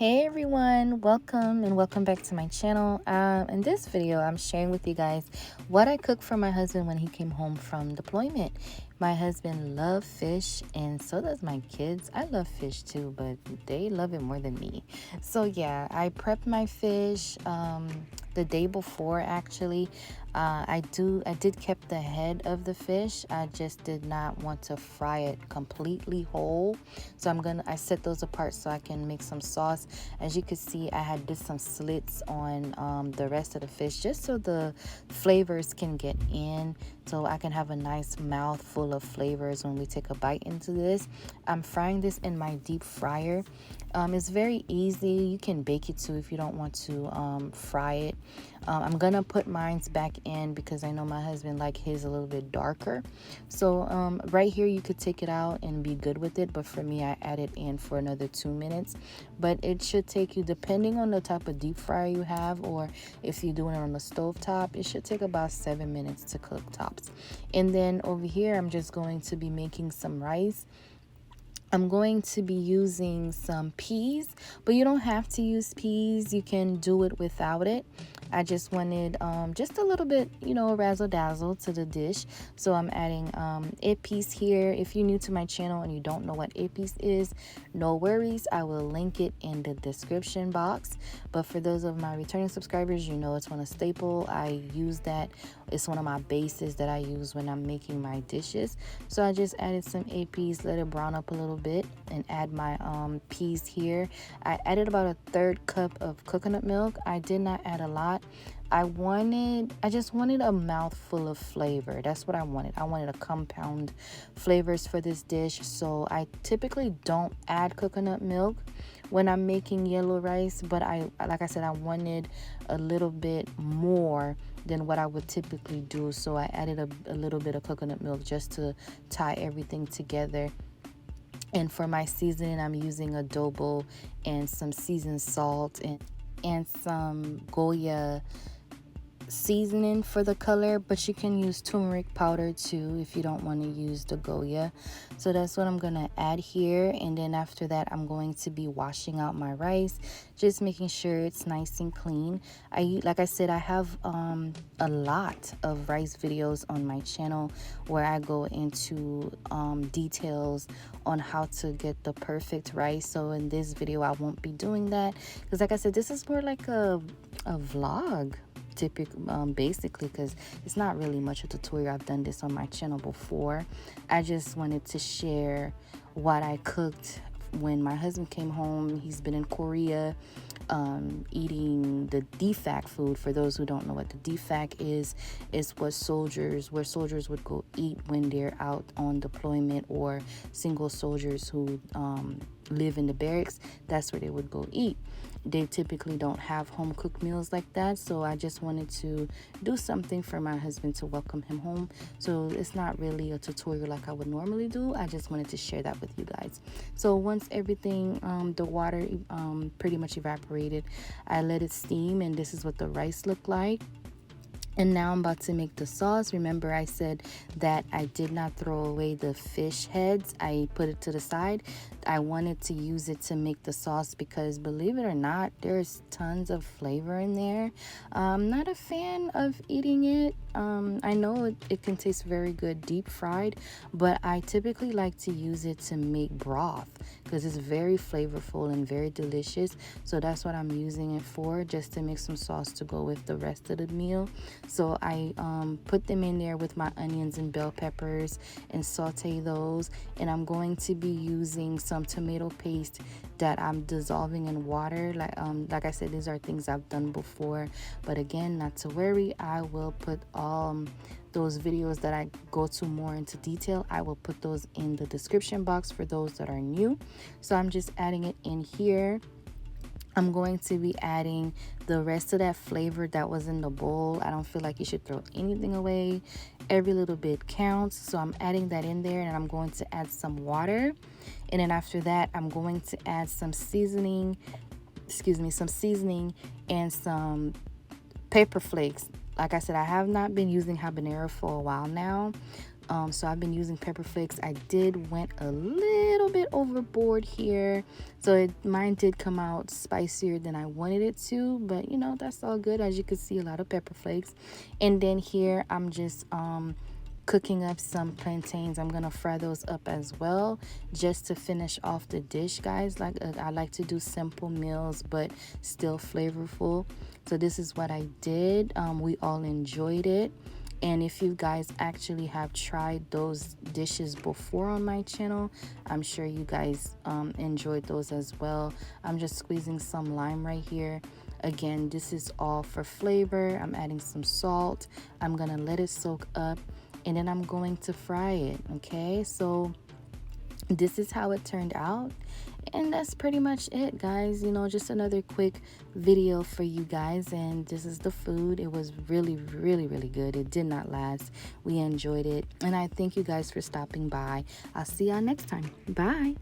Hey everyone, welcome and welcome back to my channel. In this video, I'm sharing with you guys what I cooked for my husband when he came home from deployment. My husband loves fish and so does my kids. I love fish too, but they love it more than me. So yeah, I prepped my fish the day before actually. I did keep the head of the fish. I just did not want to fry it completely whole. So I set those apart so I can make some sauce. As you can see, I had did some slits on the rest of the fish just so the flavors can get in, so I can have a nice mouth full of flavors when we take a bite into this. I'm frying this in my deep fryer. It's very easy. You can bake it too if you don't want to fry it. I'm gonna put mine back in because I know my husband like his a little bit darker. So right here you could take it out and be good with it, but for me I add it in for another 2 minutes. But it should take you, depending on the type of deep fryer you have, or if you're doing it on the stove top, it should take about 7 minutes to cook tops. And then over here I'm just going to be making some rice. I'm going to be using some peas, but you don't have to use peas. You can do it without it. I just wanted just a little bit, razzle dazzle to the dish. So I'm adding piece here. If you're new to my channel and you don't know what piece is, no worries. I will link it in the description box. But for those of my returning subscribers, you know it's one a staple. I use that. It's one of my bases that I use when I'm making my dishes. So I just added some peas, let it brown up a little bit, and add my peas here. I added about a 1/3 cup of coconut milk. I did not add a lot. I just wanted a mouthful of flavor. That's what I wanted. I wanted a compound flavors for this dish. So I typically don't add coconut milk when I'm making yellow rice, but like I said, I wanted a little bit more than what I would typically do. So I added a little bit of coconut milk just to tie everything together. And for my seasoning, I'm using adobo and some seasoned salt and some Goya seasoning for the color, but you can use turmeric powder too if you don't want to use the Goya. So that's what I'm gonna add here, and then after that I'm going to be washing out my rice, just making sure it's nice and clean. Like I said, I have a lot of rice videos on my channel where I go into details on how to get the perfect rice. So in this video I won't be doing that because, like I said, this is more like a vlog basically, because it's not really much of a tutorial. I've done this on my channel before. I just wanted to share what I cooked when my husband came home. He's been in Korea eating the DFAC food. For those who don't know what the DFAC is where soldiers would go eat when they're out on deployment, or single soldiers who live in the barracks. That's where they would go eat. They typically don't have home cooked meals like that, so I just wanted to do something for my husband to welcome him home. So it's not really a tutorial like I would normally do. I just wanted to share that with you guys. So once everything, the water pretty much evaporated, I let it steam, and this is what the rice looked like. And now I'm about to make the sauce. Remember I said that I did not throw away the fish heads. I put it to the side. I wanted to use it to make the sauce because, believe it or not, there's tons of flavor in there. I'm not a fan of eating it. I know it can taste very good deep fried, but I typically like to use it to make broth because it's very flavorful and very delicious. So that's what I'm using it for, just to make some sauce to go with the rest of the meal. So I put them in there with my onions and bell peppers and saute those. And I'm going to be using some tomato paste that I'm dissolving in water. Like I said, these are things I've done before. But again, not to worry, I will put those videos that I go to more into detail. I will put those in the description box for those that are new. So I'm just adding it in here. I'm going to be adding the rest of that flavor that was in the bowl. I don't feel like you should throw anything away. Every little bit counts. So I'm adding that in there, and I'm going to add some water. And then after that, I'm going to add some seasoning and some pepper flakes. Like I said, I have not been using habanero for a while now. So I've been using pepper flakes. I went a little bit overboard here, so mine did come out spicier than I wanted it to, but you know, that's all good. As you can see, a lot of pepper flakes. And then here I'm just cooking up some plantains. I'm gonna fry those up as well, just to finish off the dish, guys. Like I like to do simple meals but still flavorful. So this is what I did. We all enjoyed it. And if you guys actually have tried those dishes before on my channel, I'm sure you guys enjoyed those as well. I'm just squeezing some lime right here. Again, this is all for flavor. I'm adding some salt. I'm gonna let it soak up, and then I'm going to fry it. Okay, so this is how it turned out, and that's pretty much it, guys. You know, just another quick video for you guys, and this is the food. It was really, really, really good. It did not last. We enjoyed it, and I thank you guys for stopping by. I'll see y'all next time. Bye.